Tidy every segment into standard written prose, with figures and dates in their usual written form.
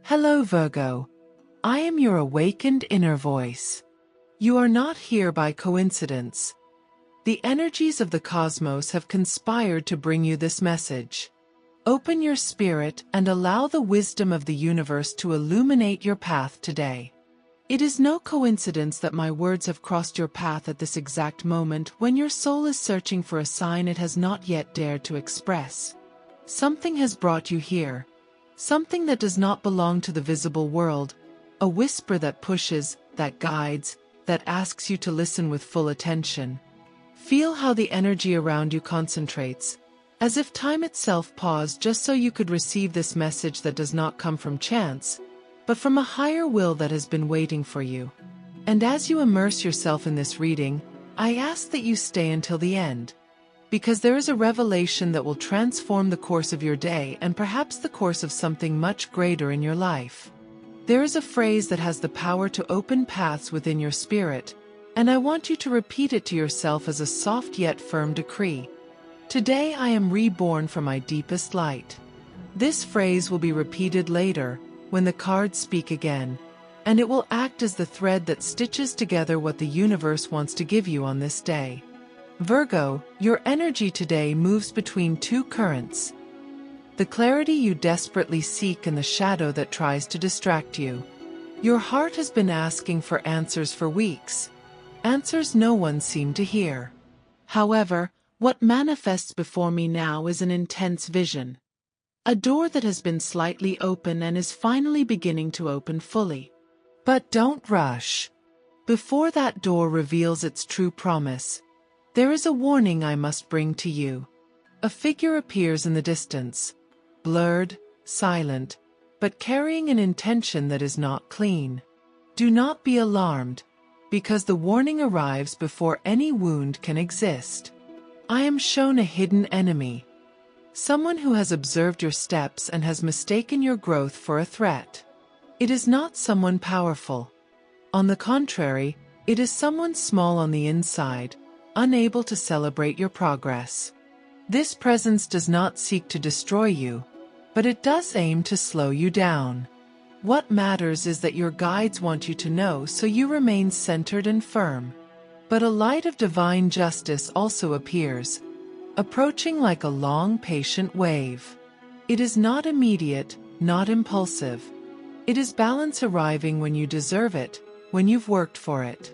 Hello Virgo. I am your awakened inner voice. You are not here by coincidence. The energies of the cosmos have conspired to bring you this message. Open your spirit and allow the wisdom of the universe to illuminate your path today. It is no coincidence that my words have crossed your path at this exact moment when your soul is searching for a sign it has not yet dared to express. Something has brought you here. Something that does not belong to the visible world, a whisper that pushes, that guides, that asks you to listen with full attention. Feel how the energy around you concentrates, as if time itself paused just so you could receive this message that does not come from chance, but from a higher will that has been waiting for you. And as you immerse yourself in this reading, I ask that you stay until the end, because there is a revelation that will transform the course of your day and perhaps the course of something much greater in your life. There is a phrase that has the power to open paths within your spirit, and I want you to repeat it to yourself as a soft yet firm decree. Today I am reborn from my deepest light. This phrase will be repeated later, when the cards speak again, and it will act as the thread that stitches together what the universe wants to give you on this day. Virgo, your energy today moves between two currents. The clarity you desperately seek and the shadow that tries to distract you. Your heart has been asking for answers for weeks. Answers no one seemed to hear. However, what manifests before me now is an intense vision. A door that has been slightly open and is finally beginning to open fully. But don't rush. Before that door reveals its true promise, there is a warning I must bring to you. A figure appears in the distance, blurred, silent, but carrying an intention that is not clean. Do not be alarmed, because the warning arrives before any wound can exist. I am shown a hidden enemy. Someone who has observed your steps and has mistaken your growth for a threat. It is not someone powerful. On the contrary, it is someone small on the inside, unable to celebrate your progress. This presence does not seek to destroy you, but it does aim to slow you down. What matters is that your guides want you to know, so you remain centered and firm. But a light of divine justice also appears, approaching like a long, patient wave. It is not immediate, not impulsive. It is balance arriving when you deserve it, when you've worked for it.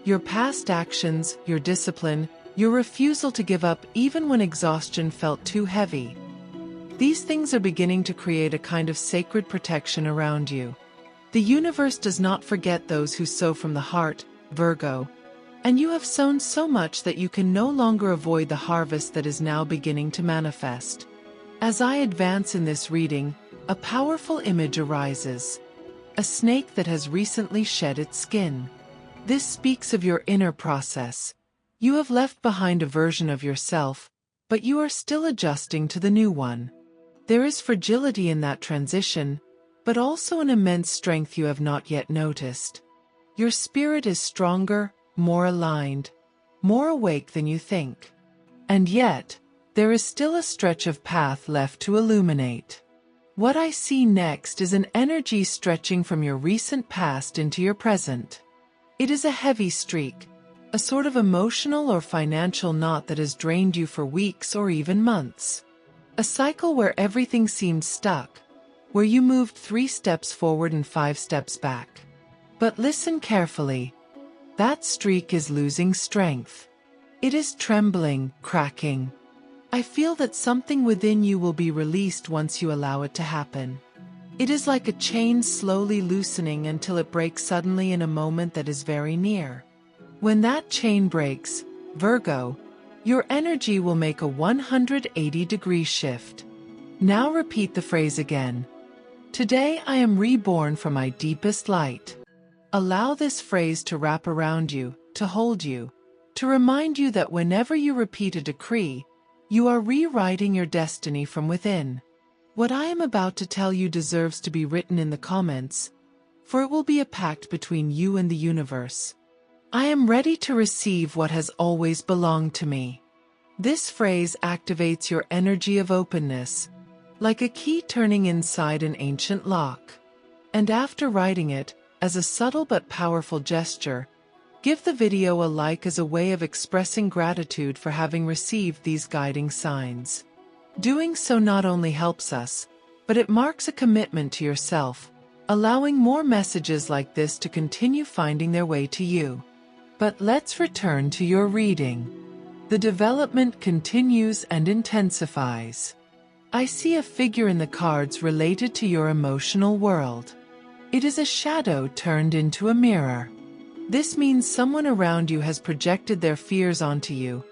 Your past actions, your discipline, your refusal to give up even when exhaustion felt too heavy. These things are beginning to create a kind of sacred protection around you. The universe does not forget those who sow from the heart, Virgo, and you have sown so much that you can no longer avoid the harvest that is now beginning to manifest. As I advance in this reading, a powerful image arises. A snake that has recently shed its skin. This speaks of your inner process. You have left behind a version of yourself, but you are still adjusting to the new one. There is fragility in that transition, but also an immense strength you have not yet noticed. Your spirit is stronger, more aligned, more awake than you think. And yet, there is still a stretch of path left to illuminate. What I see next is an energy stretching from your recent past into your present. It is a heavy streak, a sort of emotional or financial knot that has drained you for weeks or even months. A cycle where everything seemed stuck, where you moved 3 steps forward and 5 steps back. But listen carefully. That streak is losing strength. It is trembling, cracking. I feel that something within you will be released once you allow it to happen. It is like a chain slowly loosening until it breaks suddenly in a moment that is very near. When that chain breaks, Virgo, your energy will make a 180-degree shift. Now repeat the phrase again. Today I am reborn from my deepest light. Allow this phrase to wrap around you, to hold you, to remind you that whenever you repeat a decree, you are rewriting your destiny from within. What I am about to tell you deserves to be written in the comments, for it will be a pact between you and the universe. I am ready to receive what has always belonged to me. This phrase activates your energy of openness, like a key turning inside an ancient lock. And after writing it, as a subtle but powerful gesture, give the video a like as a way of expressing gratitude for having received these guiding signs. Doing so not only helps us, but it marks a commitment to yourself, allowing more messages like this to continue finding their way to you. But let's return to your reading. The development continues and intensifies. I see a figure in the cards related to your emotional world. It is a shadow turned into a mirror. This means someone around you has projected their fears onto you,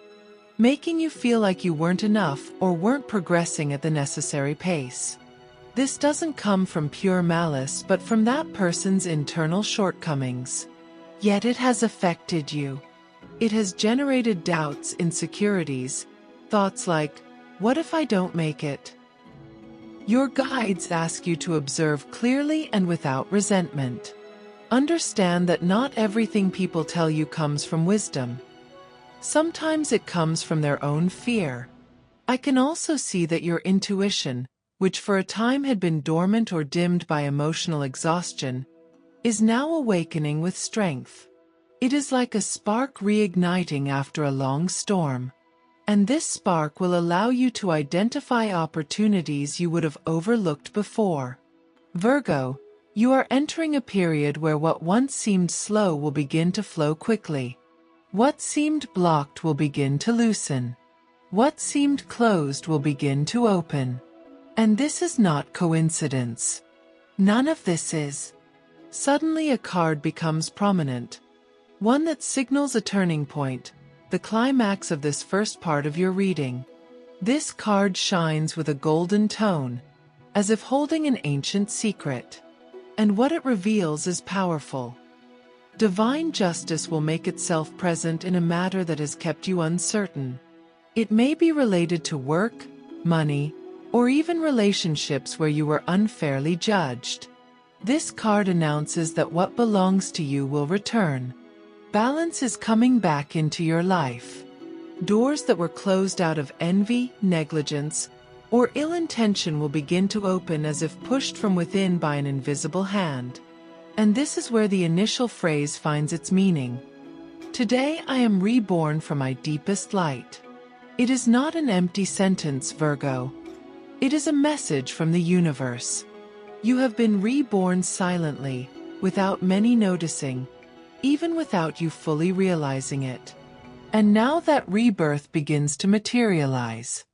making you feel like you weren't enough or weren't progressing at the necessary pace. This doesn't come from pure malice but from that person's internal shortcomings. Yet it has affected you. It has generated doubts, insecurities, thoughts like, what if I don't make it? Your guides ask you to observe clearly and without resentment. Understand that not everything people tell you comes from wisdom. Sometimes it comes from their own fear. I can also see that your intuition, which for a time had been dormant or dimmed by emotional exhaustion, is now awakening with strength. It is like a spark reigniting after a long storm. And this spark will allow you to identify opportunities you would have overlooked before. Virgo, you are entering a period where what once seemed slow will begin to flow quickly. What seemed blocked will begin to loosen. What seemed closed will begin to open. And this is not coincidence. None of this is. Suddenly a card becomes prominent. One that signals a turning point, the climax of this first part of your reading. This card shines with a golden tone, as if holding an ancient secret. And what it reveals is powerful. Divine justice will make itself present in a matter that has kept you uncertain. It may be related to work, money, or even relationships where you were unfairly judged. This card announces that what belongs to you will return. Balance is coming back into your life. Doors that were closed out of envy, negligence, or ill intention will begin to open as if pushed from within by an invisible hand. And this is where the initial phrase finds its meaning. Today I am reborn from my deepest light. It is not an empty sentence, Virgo. It is a message from the universe. You have been reborn silently, without many noticing, even without you fully realizing it. And now that rebirth begins to materialize.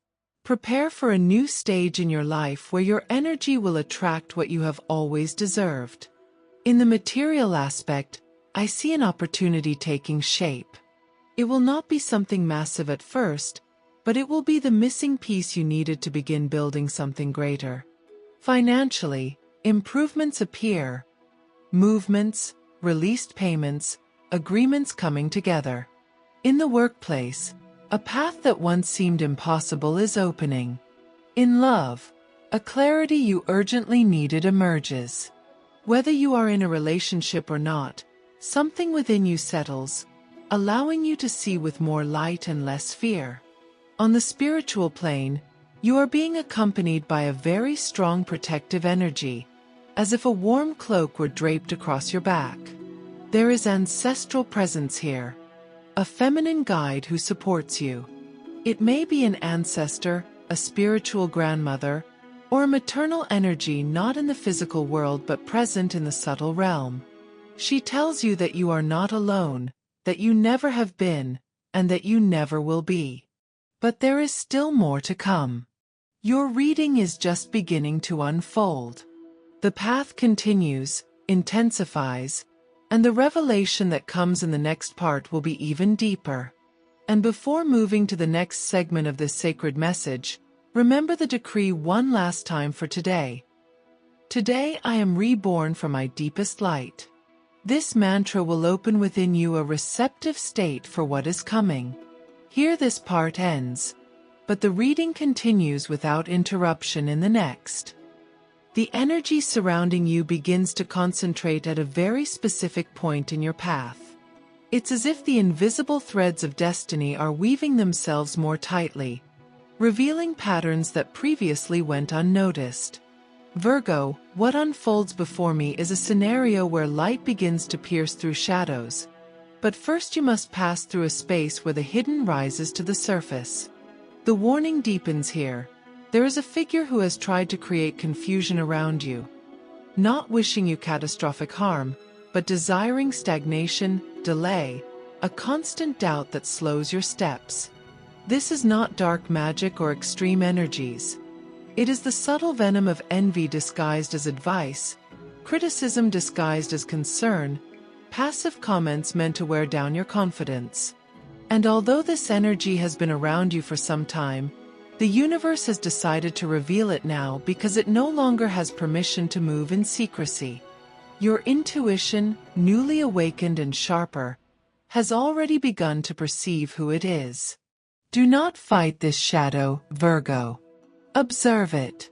Prepare for a new stage in your life where your energy will attract what you have always deserved. In the material aspect, I see an opportunity taking shape. It will not be something massive at first, but it will be the missing piece you needed to begin building something greater. Financially, improvements appear. Movements, released payments, agreements coming together. In the workplace, a path that once seemed impossible is opening. In love, a clarity you urgently needed emerges. Whether you are in a relationship or not, something within you settles, allowing you to see with more light and less fear. On the spiritual plane, you are being accompanied by a very strong protective energy, as if a warm cloak were draped across your back. There is ancestral presence here. A feminine guide who supports you. It may be an ancestor, a spiritual grandmother, or a maternal energy not in the physical world but present in the subtle realm. She tells you that you are not alone, that you never have been, and that you never will be. But there is still more to come. Your reading is just beginning to unfold. The path continues, intensifies, and the revelation that comes in the next part will be even deeper. And before moving to the next segment of this sacred message, remember the decree one last time for today. Today I am reborn from my deepest light. This mantra will open within you a receptive state for what is coming. Here this part ends, but the reading continues without interruption in the next. The energy surrounding you begins to concentrate at a very specific point in your path. It's as if the invisible threads of destiny are weaving themselves more tightly, revealing patterns that previously went unnoticed. Virgo, what unfolds before me is a scenario where light begins to pierce through shadows. But first you must pass through a space where the hidden rises to the surface. The warning deepens here. There is a figure who has tried to create confusion around you. Not wishing you catastrophic harm, but desiring stagnation, delay, a constant doubt that slows your steps. This is not dark magic or extreme energies. It is the subtle venom of envy disguised as advice, criticism disguised as concern, passive comments meant to wear down your confidence. And although this energy has been around you for some time, the universe has decided to reveal it now because it no longer has permission to move in secrecy. Your intuition, newly awakened and sharper, has already begun to perceive who it is. Do not fight this shadow, Virgo. Observe it.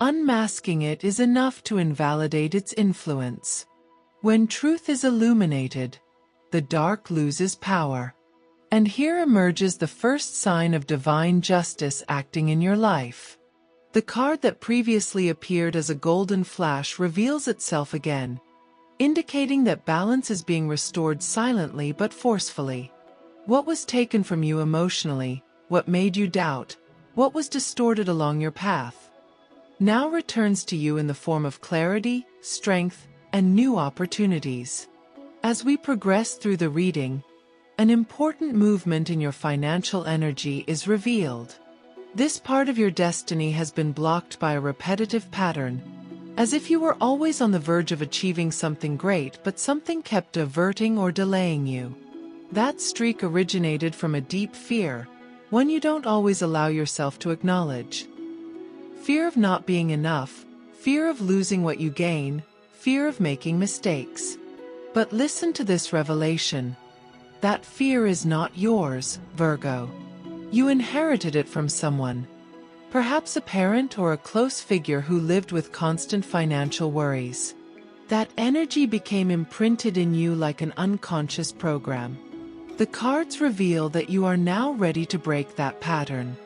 Unmasking it is enough to invalidate its influence. When truth is illuminated, the dark loses power. And here emerges the first sign of divine justice acting in your life. The card that previously appeared as a golden flash reveals itself again, indicating that balance is being restored silently but forcefully. What was taken from you emotionally, what made you doubt, what was distorted along your path, now returns to you in the form of clarity, strength, and new opportunities. As we progress through the reading, an important movement in your financial energy is revealed. This part of your destiny has been blocked by a repetitive pattern, as if you were always on the verge of achieving something great but something kept averting or delaying you. That streak originated from a deep fear, one you don't always allow yourself to acknowledge. Fear of not being enough, fear of losing what you gain, fear of making mistakes. But listen to this revelation. That fear is not yours, Virgo. You inherited it from someone. Perhaps a parent or a close figure who lived with constant financial worries. That energy became imprinted in you like an unconscious program. The cards reveal that you are now ready to break that pattern.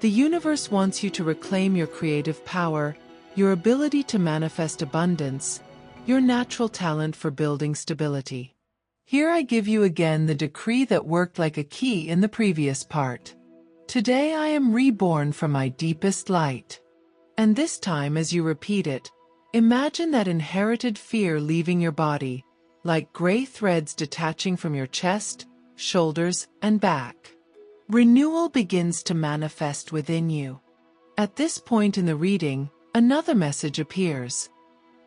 The universe wants you to reclaim your creative power, your ability to manifest abundance, your natural talent for building stability. Here I give you again the decree that worked like a key in the previous part. Today I am reborn from my deepest light. And this time as you repeat it, imagine that inherited fear leaving your body, like gray threads detaching from your chest, shoulders, and back. Renewal begins to manifest within you. At this point in the reading, another message appears.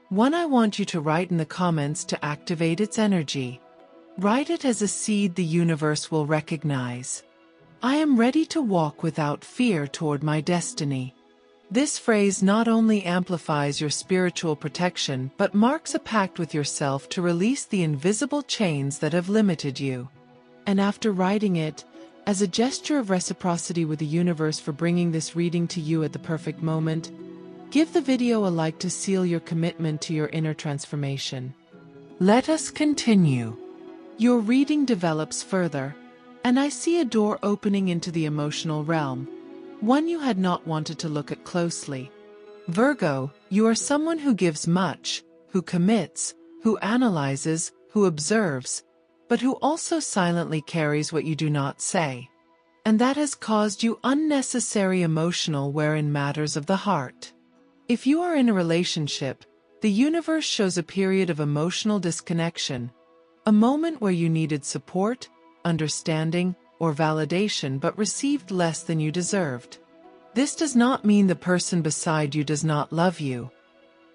One I want you to write in the comments to activate its energy. Write it as a seed the universe will recognize. I am ready to walk without fear toward my destiny. This phrase not only amplifies your spiritual protection but marks a pact with yourself to release the invisible chains that have limited you. And after writing it, as a gesture of reciprocity with the universe for bringing this reading to you at the perfect moment, give the video a like to seal your commitment to your inner transformation. Let us continue. Your reading develops further, and I see a door opening into the emotional realm, one you had not wanted to look at closely. Virgo, you are someone who gives much, who commits, who analyzes, who observes, but who also silently carries what you do not say. And that has caused you unnecessary emotional wear in matters of the heart. If you are in a relationship, the universe shows a period of emotional disconnection, a moment where you needed support, understanding, or validation but received less than you deserved. This does not mean the person beside you does not love you.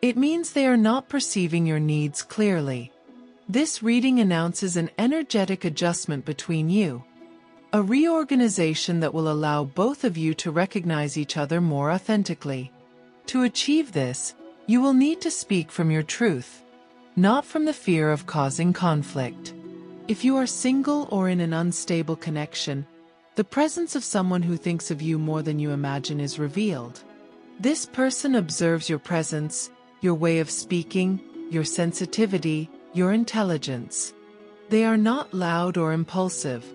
It means they are not perceiving your needs clearly. This reading announces an energetic adjustment between you, a reorganization that will allow both of you to recognize each other more authentically. To achieve this, you will need to speak from your truth, not from the fear of causing conflict. If you are single or in an unstable connection, the presence of someone who thinks of you more than you imagine is revealed. This person observes your presence, your way of speaking, your sensitivity, your intelligence. They are not loud or impulsive.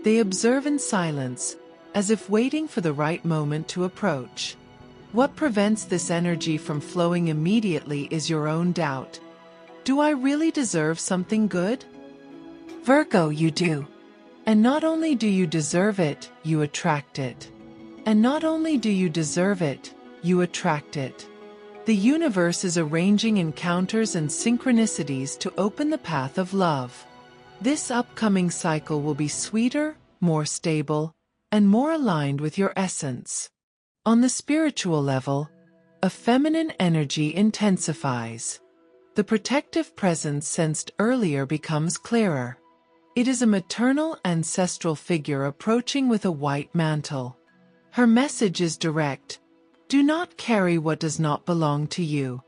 They observe in silence, as if waiting for the right moment to approach. What prevents this energy from flowing immediately is your own doubt. Do I really deserve something good? Virgo, you do. And not only do you deserve it, you attract it. And not only do you deserve it, you attract it. The universe is arranging encounters and synchronicities to open the path of love. This upcoming cycle will be sweeter, more stable, and more aligned with your essence. On the spiritual level, a feminine energy intensifies. The protective presence sensed earlier becomes clearer. It is a maternal ancestral figure approaching with a white mantle. Her message is direct: do not carry what does not belong to you.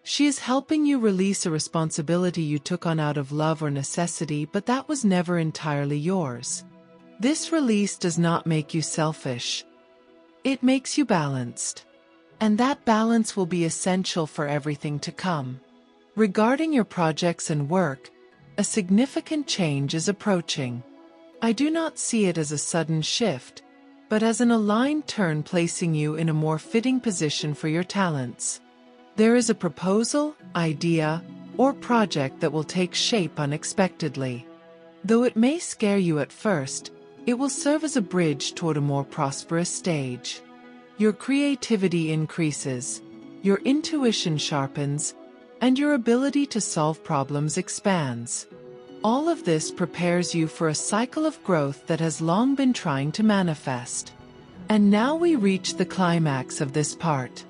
She is helping you release a responsibility you took on out of love or necessity, but that was never entirely yours. This release does not make you selfish. It makes you balanced. And that balance will be essential for everything to come. Regarding your projects and work, a significant change is approaching. I do not see it as a sudden shift, but as an aligned turn placing you in a more fitting position for your talents. There is a proposal, idea, or project that will take shape unexpectedly. Though it may scare you at first, it will serve as a bridge toward a more prosperous stage. Your creativity increases, your intuition sharpens, and your ability to solve problems expands. All of this prepares you for a cycle of growth that has long been trying to manifest. And now we reach the climax of this part.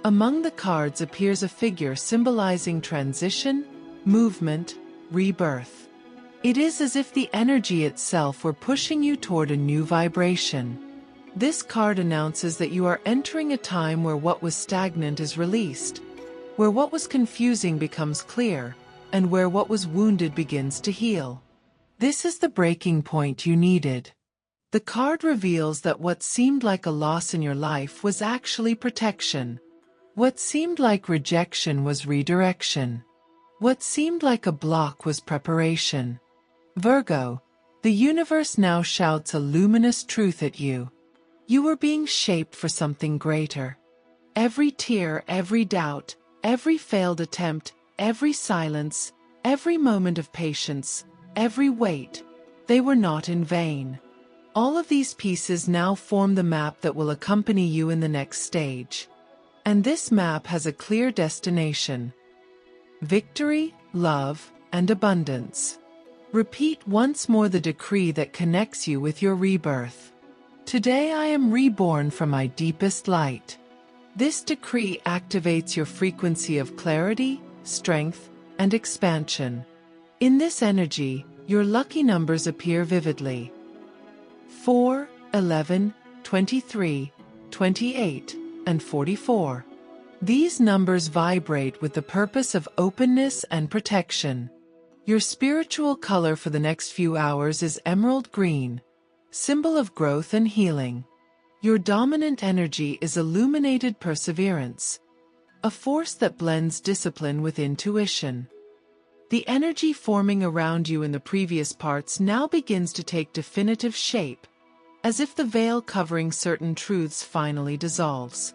Among the cards appears a figure symbolizing transition, movement, rebirth. It is as if the energy itself were pushing you toward a new vibration. This card announces that you are entering a time where what was stagnant is released, where what was confusing becomes clear, and where what was wounded begins to heal. This is the breaking point you needed. The card reveals that what seemed like a loss in your life was actually protection. What seemed like rejection was redirection. What seemed like a block was preparation. Virgo, the universe now shouts a luminous truth at you. You were being shaped for something greater. Every tear, every doubt, every failed attempt, every silence, every moment of patience, every wait, they were not in vain. All of these pieces now form the map that will accompany you in the next stage. And this map has a clear destination: victory, love, and abundance. Repeat once more the decree that connects you with your rebirth. Today I am reborn from my deepest light. This decree activates your frequency of clarity, strength, and expansion. In this energy, your lucky numbers appear vividly: 4, 11, 23, 28, and 44. These numbers vibrate with the purpose of openness and protection. Your spiritual color for the next few hours is emerald green, symbol of growth and healing. Your dominant energy is illuminated perseverance, a force that blends discipline with intuition. The energy forming around you in the previous parts now begins to take definitive shape, as if the veil covering certain truths finally dissolves.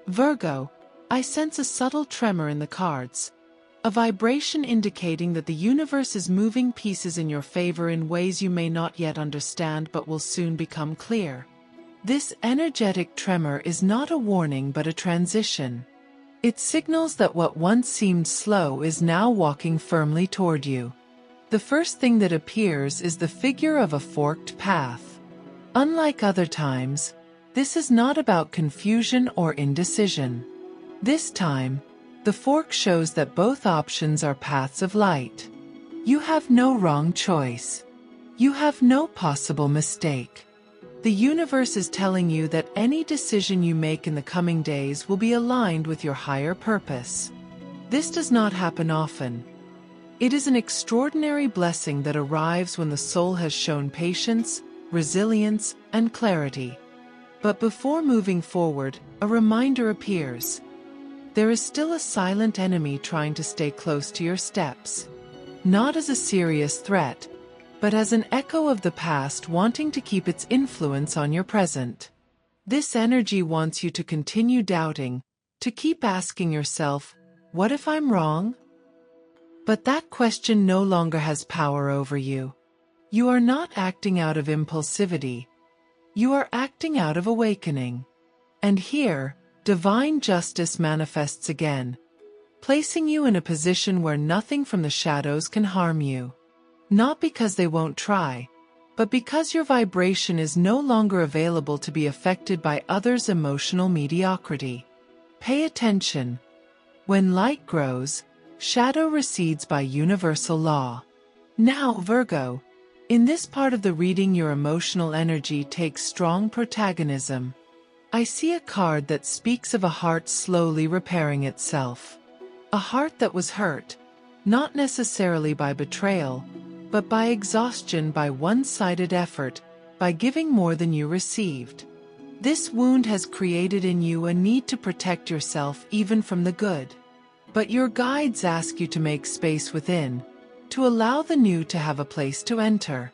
Virgo, I sense a subtle tremor in the cards, a vibration indicating that the universe is moving pieces in your favor in ways you may not yet understand but will soon become clear. This energetic tremor is not a warning but a transition. It signals that what once seemed slow is now walking firmly toward you. The first thing that appears is the figure of a forked path. Unlike other times, this is not about confusion or indecision. This time, the fork shows that both options are paths of light. You have no wrong choice. You have no possible mistake. The universe is telling you that any decision you make in the coming days will be aligned with your higher purpose. This does not happen often. It is an extraordinary blessing that arrives when the soul has shown patience, resilience, and clarity. But before moving forward, a reminder appears. There is still a silent enemy trying to stay close to your steps. Not as a serious threat, but as an echo of the past wanting to keep its influence on your present. This energy wants you to continue doubting, to keep asking yourself, what if I'm wrong? But that question no longer has power over you. You are not acting out of impulsivity. You are acting out of awakening. And here, divine justice manifests again, placing you in a position where nothing from the shadows can harm you. Not because they won't try, but because your vibration is no longer available to be affected by others' emotional mediocrity. Pay attention. When light grows, shadow recedes by universal law. Now, Virgo, in this part of the reading your emotional energy takes strong protagonism. I see a card that speaks of a heart slowly repairing itself. A heart that was hurt, not necessarily by betrayal, but by exhaustion, by one-sided effort, by giving more than you received. This wound has created in you a need to protect yourself even from the good. But your guides ask you to make space within, to allow the new to have a place to enter.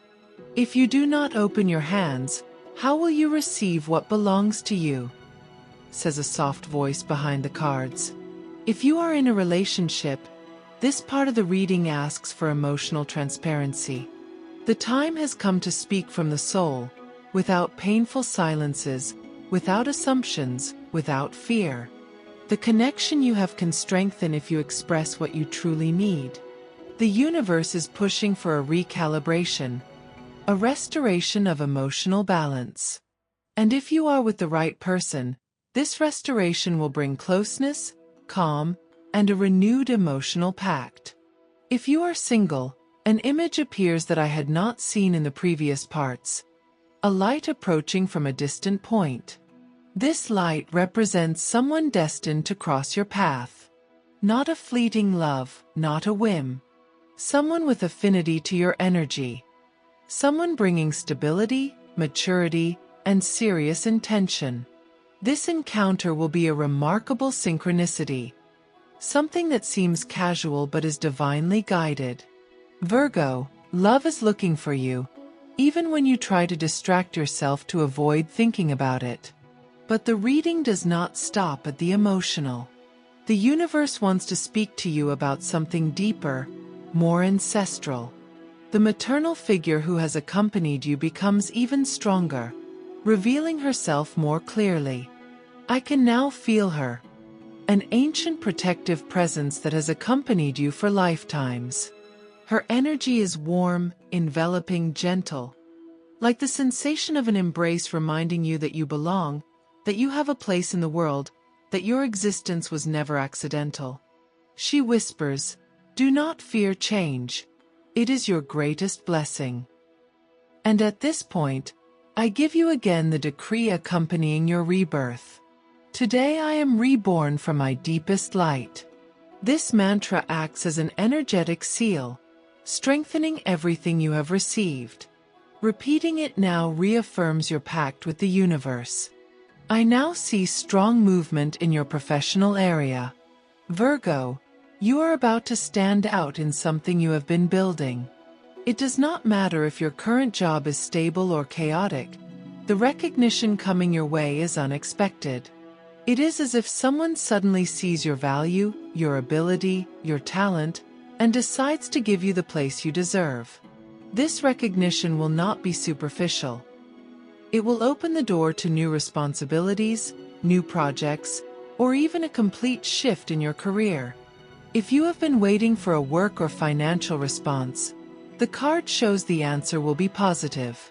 If you do not open your hands, how will you receive what belongs to you? Says a soft voice behind the cards. If you are in a relationship, this part of the reading asks for emotional transparency. The time has come to speak from the soul, without painful silences, without assumptions, without fear. The connection you have can strengthen if you express what you truly need. The universe is pushing for a recalibration, a restoration of emotional balance. And if you are with the right person, this restoration will bring closeness, calm, and a renewed emotional pact. If you are single, an image appears that I had not seen in the previous parts. A light approaching from a distant point. This light represents someone destined to cross your path. Not a fleeting love, not a whim. Someone with affinity to your energy. Someone bringing stability, maturity, and serious intention. This encounter will be a remarkable synchronicity. Something that seems casual but is divinely guided. Virgo, love is looking for you, even when you try to distract yourself to avoid thinking about it. But the reading does not stop at the emotional. The universe wants to speak to you about something deeper, more ancestral. The maternal figure who has accompanied you becomes even stronger, revealing herself more clearly. I can now feel her. An ancient protective presence that has accompanied you for lifetimes. Her energy is warm, enveloping, gentle. Like the sensation of an embrace reminding you that you belong, that you have a place in the world, that your existence was never accidental. She whispers, "Do not fear change. It is your greatest blessing." And at this point, I give you again the decree accompanying your rebirth. Today I am reborn from my deepest light. This mantra acts as an energetic seal, strengthening everything you have received. Repeating it now reaffirms your pact with the universe. I now see strong movement in your professional area. Virgo, you are about to stand out in something you have been building. It does not matter if your current job is stable or chaotic. The recognition coming your way is unexpected. It is as if someone suddenly sees your value, your ability, your talent, and decides to give you the place you deserve. This recognition will not be superficial. It will open the door to new responsibilities, new projects, or even a complete shift in your career. If you have been waiting for a work or financial response, the card shows the answer will be positive.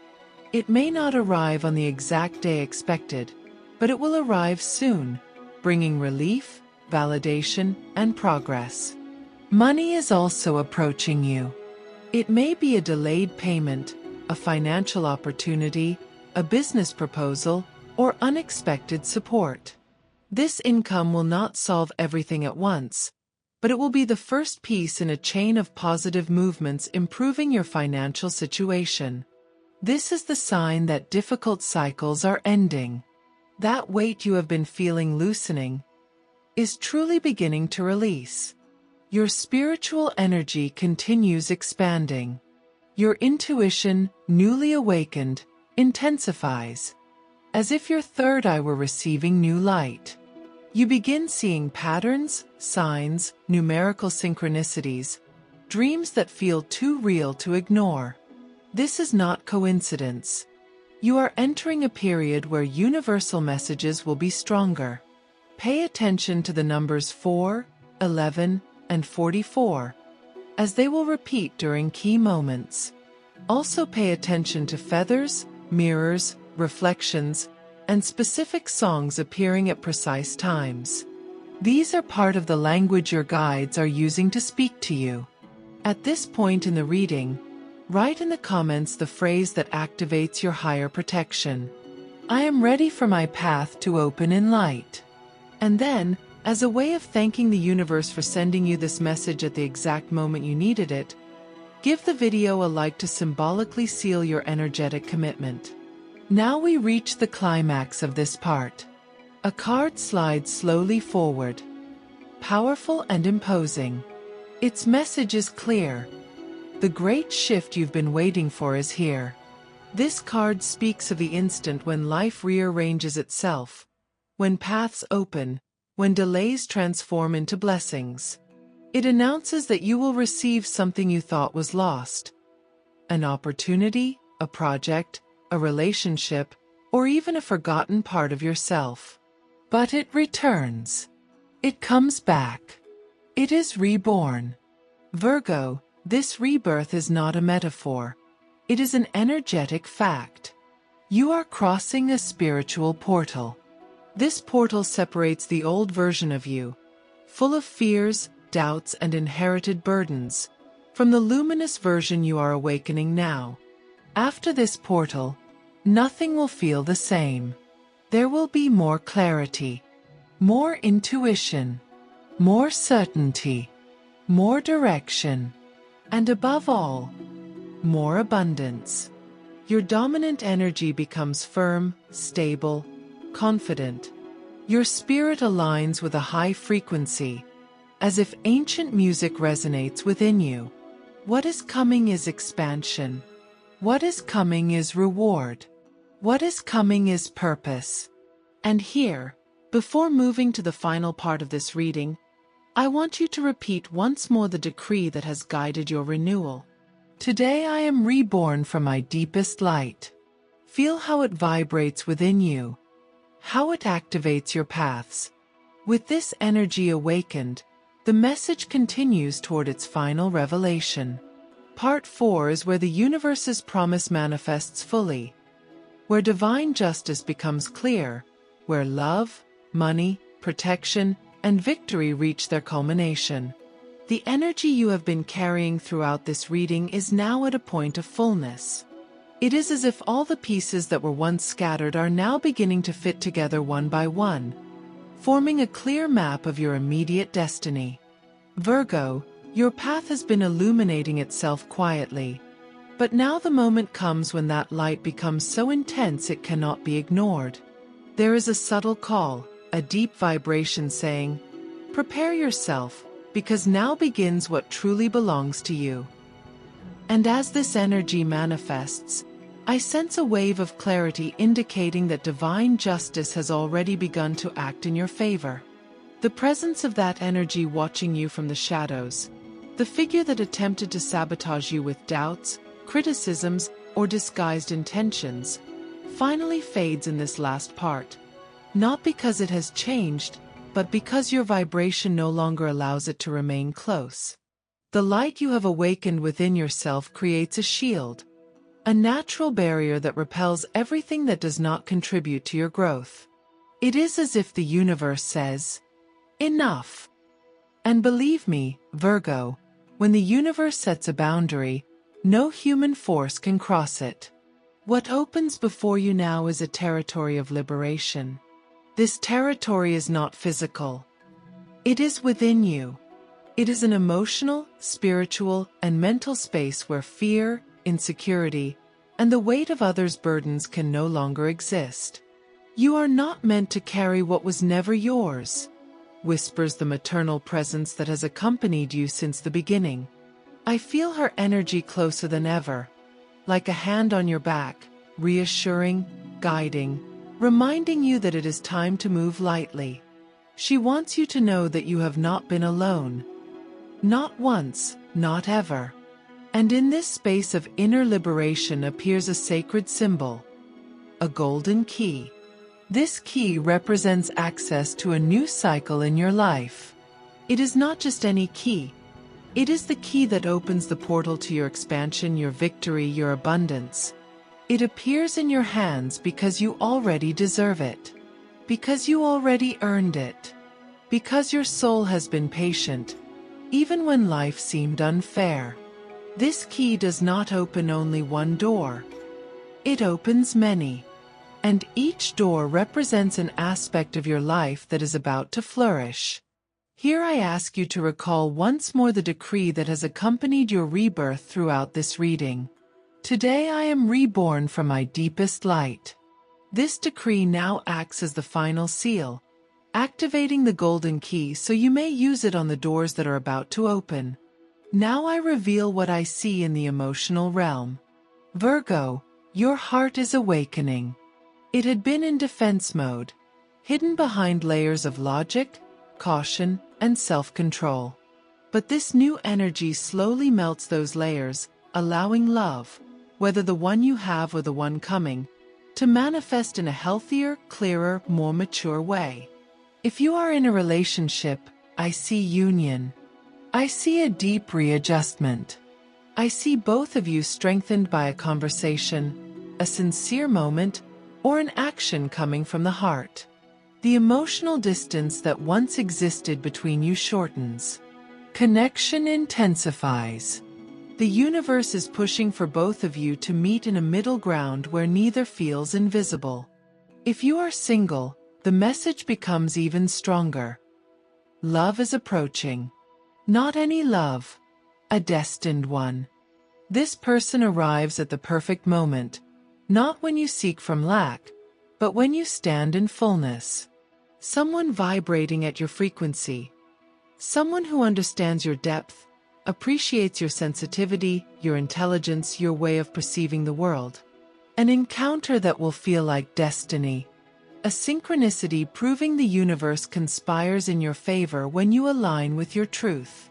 It may not arrive on the exact day expected, but it will arrive soon, bringing relief, validation, and progress. Money is also approaching you. It may be a delayed payment, a financial opportunity, a business proposal, or unexpected support. This income will not solve everything at once, but it will be the first piece in a chain of positive movements improving your financial situation. This is the sign that difficult cycles are ending. That weight you have been feeling loosening is truly beginning to release. Your spiritual energy continues expanding. Your intuition, newly awakened, intensifies. as if your third eye were receiving new light. You begin seeing patterns, signs, numerical synchronicities, dreams that feel too real to ignore. This is not coincidence. You are entering a period where universal messages will be stronger. Pay attention to the numbers 4, 11, and 44, as they will repeat during key moments. Also pay attention to feathers, mirrors, reflections, and specific songs appearing at precise times. These are part of the language your guides are using to speak to you. At this point in the reading, write in the comments the phrase that activates your higher protection. I am ready for my path to open in light. And then, as a way of thanking the universe for sending you this message at the exact moment you needed it, give the video a like to symbolically seal your energetic commitment. Now we reach the climax of this part. A card slides slowly forward. Powerful and imposing. Its message is clear. The great shift you've been waiting for is here. This card speaks of the instant when life rearranges itself, when paths open, when delays transform into blessings. It announces that you will receive something you thought was lost. An opportunity, a project, a relationship, or even a forgotten part of yourself. But it returns. It comes back. It is reborn. Virgo, this rebirth is not a metaphor. It is an energetic fact. You are crossing a spiritual portal. This portal separates the old version of you, full of fears, doubts, and inherited burdens, from the luminous version you are awakening now. After this portal, nothing will feel the same. There will be more clarity, more intuition, more certainty, more direction, and above all, more abundance. Your dominant energy becomes firm, stable, confident. Your spirit aligns with a high frequency, as if ancient music resonates within you. What is coming is expansion. What is coming is reward. What is coming is purpose. And here, before moving to the final part of this reading, I want you to repeat once more the decree that has guided your renewal. Today I am reborn from my deepest light. Feel how it vibrates within you, how it activates your paths. With this energy awakened, the message continues toward its final revelation. Part 4 is where the universe's promise manifests fully, where divine justice becomes clear, where love, money, protection, and victory reach their culmination. The energy you have been carrying throughout this reading is now at a point of fullness. It is as if all the pieces that were once scattered are now beginning to fit together one by one, forming a clear map of your immediate destiny. Virgo, your path has been illuminating itself quietly, but now the moment comes when that light becomes so intense it cannot be ignored. There is a subtle call, a deep vibration saying, "Prepare yourself, because now begins what truly belongs to you." And as this energy manifests, I sense a wave of clarity indicating that divine justice has already begun to act in your favor. The presence of that energy watching you from the shadows, the figure that attempted to sabotage you with doubts, criticisms, or disguised intentions, finally fades in this last part. Not because it has changed, but because your vibration no longer allows it to remain close. The light you have awakened within yourself creates a shield, a natural barrier that repels everything that does not contribute to your growth. It is as if the universe says, "Enough." And believe me, Virgo, when the universe sets a boundary, no human force can cross it. What opens before you now is a territory of liberation. This territory is not physical. It is within you. It is an emotional, spiritual, and mental space where fear, insecurity, and the weight of others' burdens can no longer exist. "You are not meant to carry what was never yours," whispers the maternal presence that has accompanied you since the beginning. I feel her energy closer than ever, like a hand on your back, reassuring, guiding, reminding you that it is time to move lightly. She wants you to know that you have not been alone. Not once, not ever. And in this space of inner liberation appears a sacred symbol, a golden key. This key represents access to a new cycle in your life. It is not just any key. It is the key that opens the portal to your expansion, your victory, your abundance. It appears in your hands because you already deserve it. Because you already earned it. Because your soul has been patient, even when life seemed unfair. This key does not open only one door. It opens many. And each door represents an aspect of your life that is about to flourish. Here I ask you to recall once more the decree that has accompanied your rebirth throughout this reading. Today I am reborn from my deepest light. This decree now acts as the final seal, activating the golden key so you may use it on the doors that are about to open. Now I reveal what I see in the emotional realm. Virgo, your heart is awakening. It had been in defense mode, hidden behind layers of logic, caution, and self-control. But this new energy slowly melts those layers, allowing love, whether the one you have or the one coming, to manifest in a healthier, clearer, more mature way. If you are in a relationship, I see union. I see a deep readjustment. I see both of you strengthened by a conversation, a sincere moment, or an action coming from the heart. The emotional distance that once existed between you shortens. Connection intensifies. The universe is pushing for both of you to meet in a middle ground where neither feels invisible. If you are single, the message becomes even stronger. Love is approaching. Not any love, a destined one. This person arrives at the perfect moment, not when you seek from lack, but when you stand in fullness. Someone vibrating at your frequency. Someone who understands your depth, appreciates your sensitivity, your intelligence, your way of perceiving the world. An encounter that will feel like destiny. A synchronicity proving the universe conspires in your favor when you align with your truth.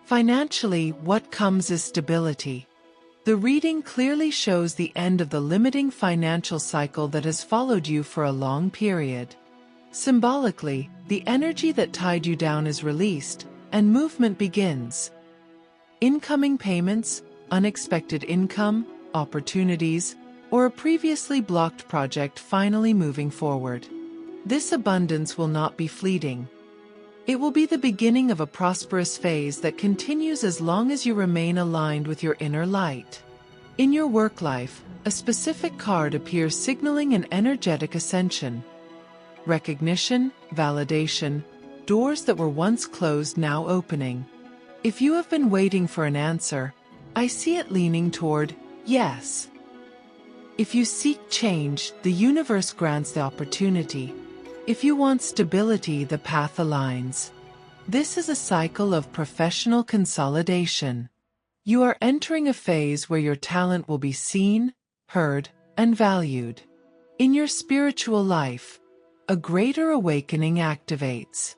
Financially, what comes is stability. The reading clearly shows the end of the limiting financial cycle that has followed you for a long period. Symbolically, the energy that tied you down is released, and movement begins. Incoming payments, unexpected income, opportunities, or a previously blocked project finally moving forward. This abundance will not be fleeting. It will be the beginning of a prosperous phase that continues as long as you remain aligned with your inner light. In your work life, a specific card appears signaling an energetic ascension. Recognition, validation, doors that were once closed now opening. If you have been waiting for an answer, I see it leaning toward yes. If you seek change, the universe grants the opportunity. If you want stability, the path aligns. This is a cycle of professional consolidation. You are entering a phase where your talent will be seen, heard, and valued. In your spiritual life, a greater awakening activates.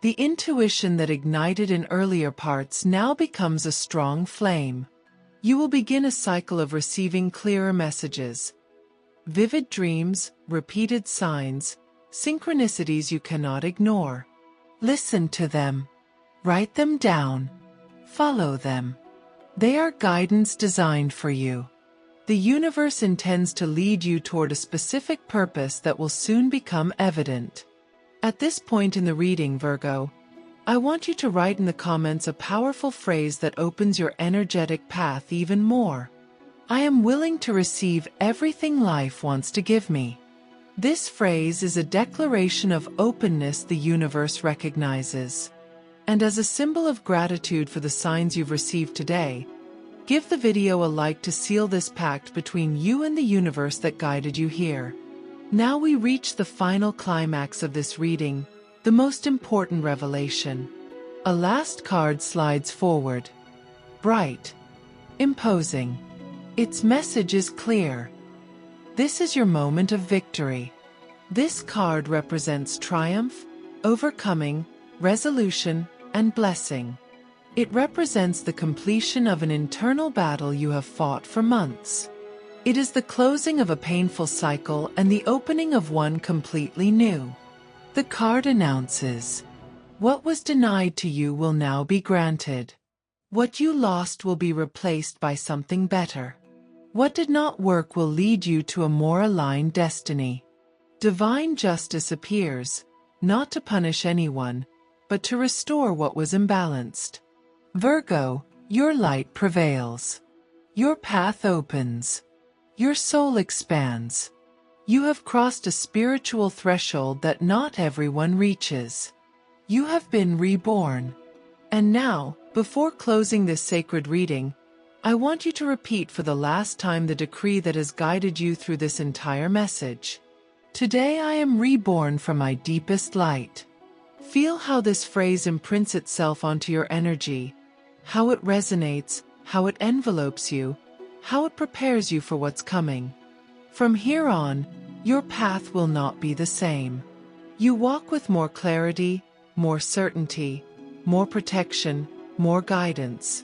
The intuition that ignited in earlier parts now becomes a strong flame. You will begin a cycle of receiving clearer messages. Vivid dreams, repeated signs, synchronicities you cannot ignore. Listen to them. Write them down. Follow them. They are guidance designed for you. The universe intends to lead you toward a specific purpose that will soon become evident. At this point in the reading, Virgo, I want you to write in the comments a powerful phrase that opens your energetic path even more. I am willing to receive everything life wants to give me. This phrase is a declaration of openness the universe recognizes. And as a symbol of gratitude for the signs you've received today, give the video a like to seal this pact between you and the universe that guided you here. Now we reach the final climax of this reading, the most important revelation. A last card slides forward. Bright. Imposing. Its message is clear. This is your moment of victory. This card represents triumph, overcoming, resolution, and blessing. It represents the completion of an internal battle you have fought for months. It is the closing of a painful cycle and the opening of one completely new. The card announces, what was denied to you will now be granted. What you lost will be replaced by something better. What did not work will lead you to a more aligned destiny. Divine justice appears, not to punish anyone, but to restore what was imbalanced. Virgo, your light prevails. Your path opens. Your soul expands. You have crossed a spiritual threshold that not everyone reaches. You have been reborn. And now, before closing this sacred reading, I want you to repeat for the last time the decree that has guided you through this entire message. Today I am reborn from my deepest light. Feel how this phrase imprints itself onto your energy, how it resonates, how it envelopes you, how it prepares you for what's coming. From here on, your path will not be the same. You walk with more clarity, more certainty, more protection, more guidance.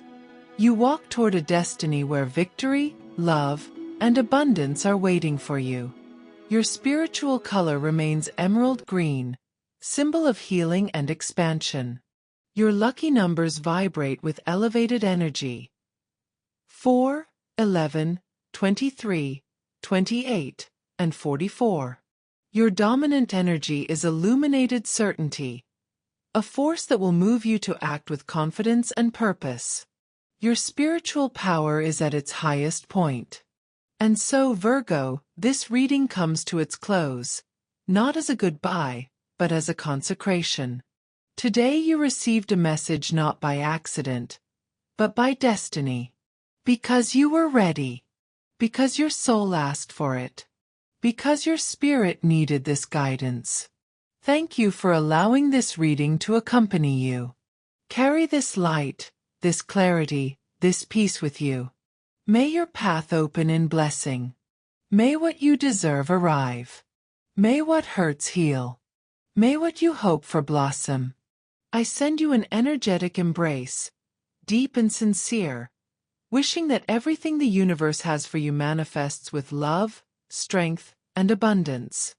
You walk toward a destiny where victory, love, and abundance are waiting for you. Your spiritual color remains emerald green, symbol of healing and expansion. Your lucky numbers vibrate with elevated energy. 4, 11, 23, 28, and 44. Your dominant energy is illuminated certainty, a force that will move you to act with confidence and purpose. Your spiritual power is at its highest point. And so, Virgo, this reading comes to its close, not as a goodbye, but as a consecration. Today you received a message not by accident, but by destiny. Because you were ready. Because your soul asked for it. Because your spirit needed this guidance. Thank you for allowing this reading to accompany you. Carry this light, this clarity, this peace with you. May your path open in blessing. May what you deserve arrive. May what hurts heal. May what you hope for blossom. I send you an energetic embrace, deep and sincere, wishing that everything the universe has for you manifests with love, strength, and abundance.